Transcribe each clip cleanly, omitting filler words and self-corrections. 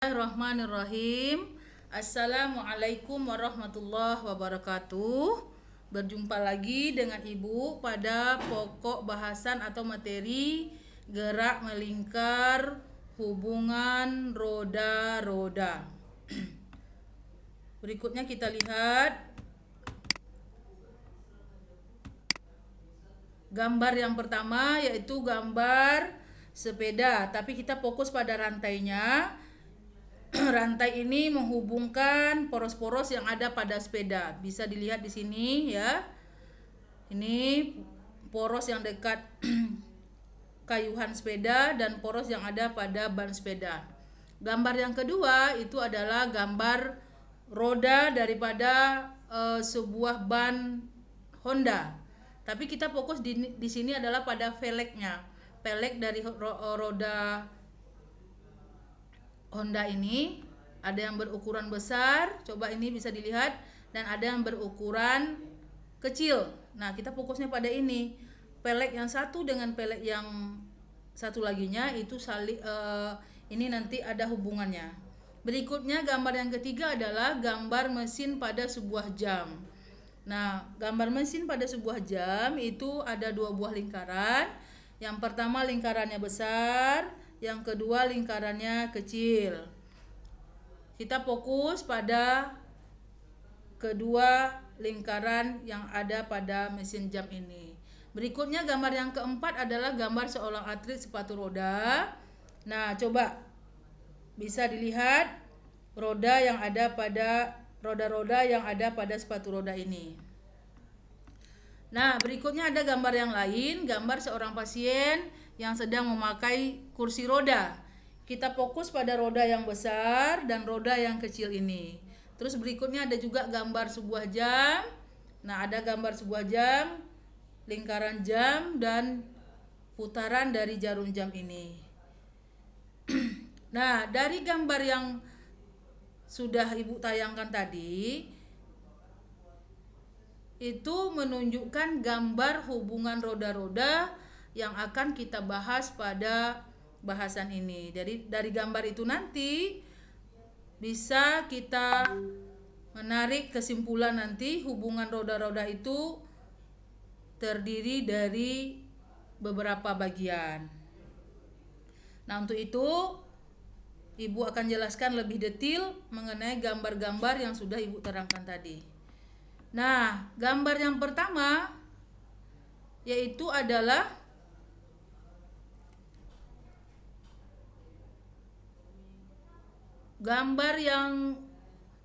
Bismillahirrahmanirrahim. Assalamualaikum warahmatullahi wabarakatuh. Berjumpa lagi dengan Ibu pada pokok bahasan atau materi gerak melingkar hubungan roda-roda. Berikutnya kita lihat gambar yang pertama, yaitu gambar sepeda, tapi kita fokus pada rantainya. Rantai ini menghubungkan poros-poros yang ada pada sepeda. Bisa dilihat di sini ya. Ini poros yang dekat kayuhan sepeda dan poros yang ada pada ban sepeda. Gambar yang kedua itu adalah gambar roda daripada sebuah ban Honda. Tapi kita fokus di sini adalah pada velgnya. Velg dari roda Honda ini ada yang berukuran besar, coba ini bisa dilihat, dan ada yang berukuran kecil. Nah, kita fokusnya pada ini. Velg yang satu dengan velg yang satu laginya itu ini nanti ada hubungannya. Berikutnya gambar yang ketiga adalah gambar mesin pada sebuah jam. Nah, gambar mesin pada sebuah jam itu ada dua buah lingkaran. Yang pertama lingkarannya besar, yang kedua lingkarannya kecil. Kita fokus pada kedua lingkaran yang ada pada mesin jam ini. Berikutnya gambar yang keempat adalah gambar seorang atlet sepatu roda. Nah, coba bisa dilihat roda yang ada pada roda-roda yang ada pada sepatu roda ini. Nah, berikutnya ada gambar yang lain, gambar seorang pasien yang sedang memakai kursi roda. Kita fokus pada roda yang besar dan roda yang kecil ini. Terus berikutnya ada juga gambar sebuah jam. Nah, ada gambar sebuah jam, lingkaran jam dan putaran dari jarum jam ini. Nah, dari gambar yang sudah Ibu tayangkan tadi, itu menunjukkan gambar hubungan roda-roda yang akan kita bahas pada bahasan ini. Dari gambar itu nanti bisa kita menarik kesimpulan nanti hubungan roda-roda itu terdiri dari beberapa bagian. Nah, untuk itu Ibu akan jelaskan lebih detail mengenai gambar-gambar yang sudah Ibu terangkan tadi. Nah, gambar yang pertama yaitu adalah gambar yang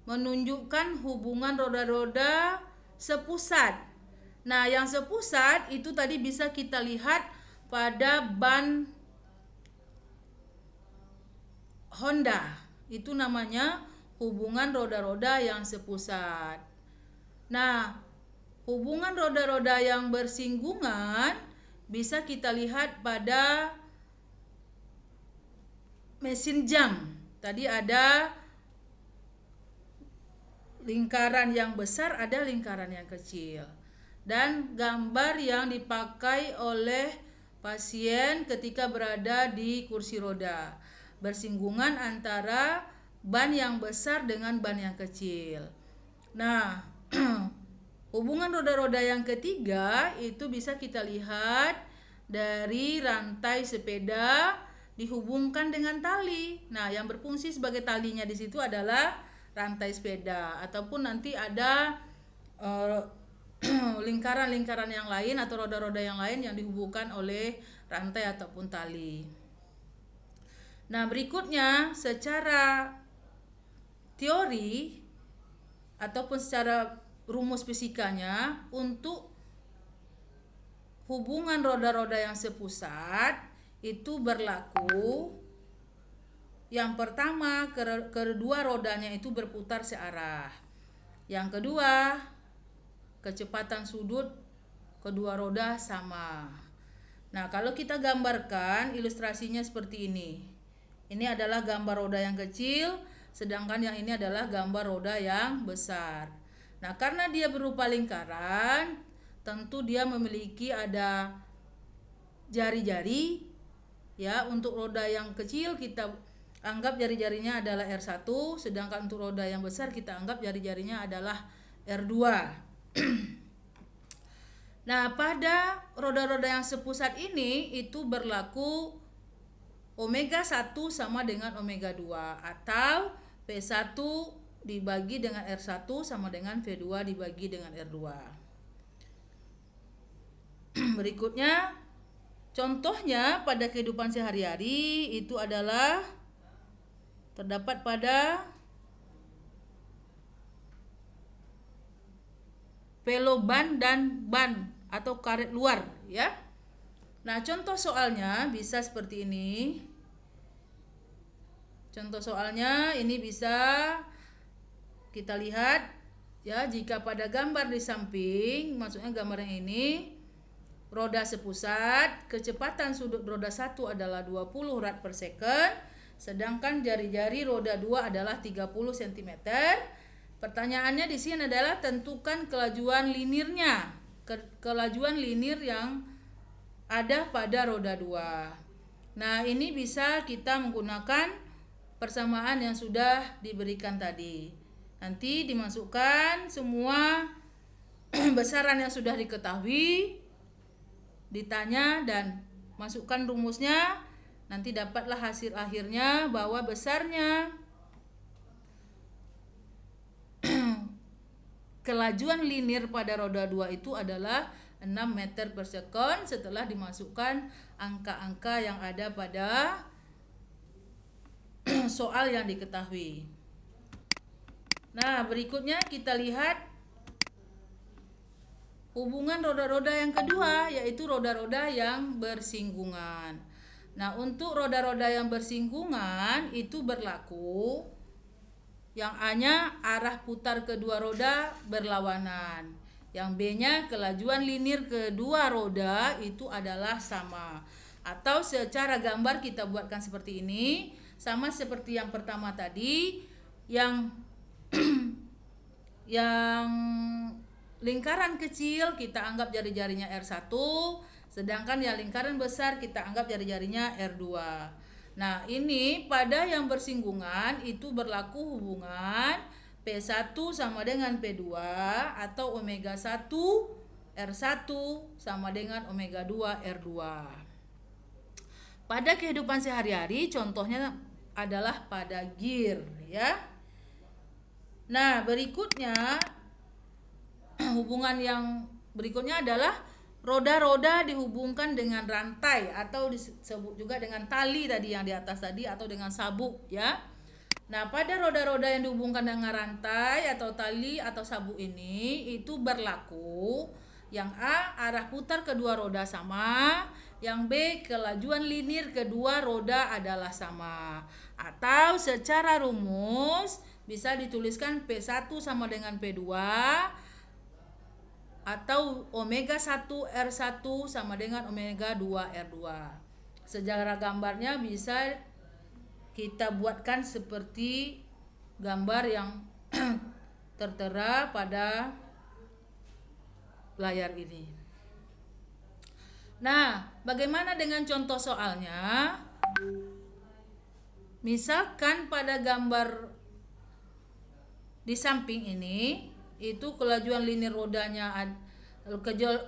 menunjukkan hubungan roda-roda sepusat. Nah, yang sepusat itu tadi bisa kita lihat pada ban Honda. Itu namanya hubungan roda-roda yang sepusat. Nah, hubungan roda-roda yang bersinggungan bisa kita lihat pada mesin jam. Tadi ada lingkaran yang besar, ada lingkaran yang kecil. Dan gambar yang dipakai oleh pasien ketika berada di kursi roda. Bersinggungan antara ban yang besar dengan ban yang kecil. Nah, hubungan roda-roda yang ketiga itu bisa kita lihat dari rantai sepeda dihubungkan dengan tali. Nah, yang berfungsi sebagai talinya di situ adalah rantai sepeda, ataupun nanti ada lingkaran-lingkaran yang lain atau roda-roda yang lain yang dihubungkan oleh rantai ataupun tali. Nah, berikutnya secara teori ataupun secara rumus fisikanya, untuk hubungan roda-roda yang sepusat itu berlaku yang pertama kedua rodanya itu berputar searah. Yang kedua, kecepatan sudut kedua roda sama. Nah, kalau kita gambarkan ilustrasinya seperti ini. Ini adalah gambar roda yang kecil, sedangkan yang ini adalah gambar roda yang besar. Nah, karena dia berupa lingkaran, tentu dia memiliki ada jari-jari. Ya, untuk roda yang kecil kita anggap jari-jarinya adalah R1, sedangkan untuk roda yang besar kita anggap jari-jarinya adalah R2. Nah, pada roda-roda yang sepusat ini itu berlaku omega 1 sama dengan omega 2 atau P1 dibagi dengan R1 sama dengan V2 dibagi dengan R2. Berikutnya, contohnya pada kehidupan sehari-hari itu adalah terdapat pada peloban dan ban atau karet luar, ya. Nah, contoh soalnya bisa seperti ini. Contoh soalnya ini bisa kita lihat, ya, jika pada gambar di samping, maksudnya gambar yang ini, roda sepusat, kecepatan sudut roda 1 adalah 20 rad per second, sedangkan jari-jari roda 2 adalah 30 cm. Pertanyaannya di sini adalah tentukan kelajuan linirnya. Kelajuan linir yang ada pada roda 2. Nah, ini bisa kita menggunakan persamaan yang sudah diberikan tadi. Nanti dimasukkan semua besaran yang sudah diketahui, ditanya dan masukkan rumusnya. Nanti dapatlah hasil akhirnya bahwa besarnya kelajuan linear pada roda 2 itu adalah 6 meter per second setelah dimasukkan angka-angka yang ada pada soal yang diketahui. Nah, berikutnya kita lihat hubungan roda-roda yang kedua, yaitu roda-roda yang bersinggungan. Nah, untuk roda-roda yang bersinggungan itu berlaku yang A-nya arah putar kedua roda berlawanan. Yang B-nya kelajuan linear kedua roda itu adalah sama. Atau secara gambar kita buatkan seperti ini, sama seperti yang pertama tadi, yang yang lingkaran kecil kita anggap jari-jarinya R1, sedangkan yang lingkaran besar kita anggap jari-jarinya R2. Nah, ini pada yang bersinggungan itu berlaku hubungan P1 sama dengan P2 atau omega 1 R1 sama dengan omega 2 R2. Pada kehidupan sehari-hari contohnya adalah pada gear, ya. Nah, berikutnya hubungan yang berikutnya adalah roda-roda dihubungkan dengan rantai atau disebut juga dengan tali tadi yang di atas tadi atau dengan sabuk, ya. Nah, pada roda-roda yang dihubungkan dengan rantai atau tali atau sabuk ini itu berlaku yang A arah putar kedua roda sama, yang B kelajuan linear kedua roda adalah sama. Atau secara rumus bisa dituliskan P1 sama dengan P2 atau omega 1 R1 sama dengan omega 2 R2. Sejarah gambarnya bisa kita buatkan seperti gambar yang tertera pada layar ini. Nah, bagaimana dengan contoh soalnya? Misalkan pada gambar di samping ini itu kelajuan linear rodanya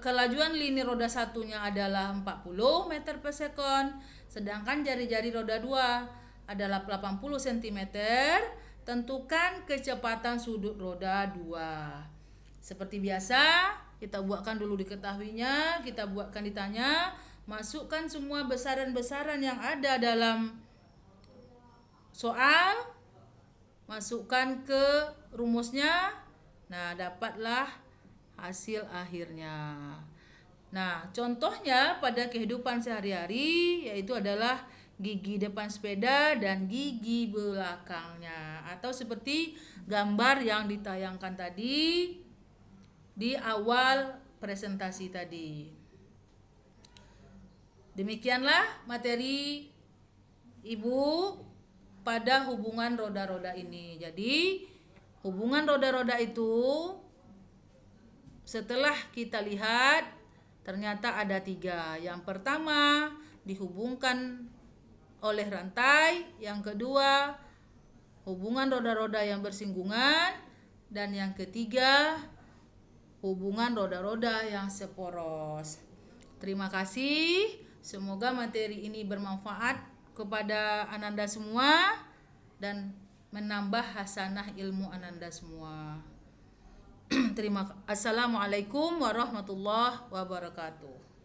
kelajuan linear roda satunya adalah 40 meter per second, sedangkan jari-jari roda 2 adalah 80 cm. Tentukan kecepatan sudut roda 2. Seperti biasa, kita buatkan dulu diketahuinya, kita buatkan ditanya, masukkan semua besaran-besaran yang ada dalam soal, masukkan ke rumusnya. Nah, dapatlah hasil akhirnya. Nah, contohnya pada kehidupan sehari-hari yaitu adalah gigi depan sepeda dan gigi belakangnya, atau seperti gambar yang ditayangkan tadi di awal presentasi tadi. Demikianlah materi Ibu pada hubungan roda-roda ini. Jadi hubungan roda-roda itu setelah kita lihat ternyata ada 3. Yang pertama dihubungkan oleh rantai, yang kedua hubungan roda-roda yang bersinggungan, dan yang ketiga hubungan roda-roda yang seporos. Terima kasih. Semoga materi ini bermanfaat kepada Ananda semua dan menambah hasanah ilmu Ananda semua. Assalamualaikum warahmatullahi wabarakatuh.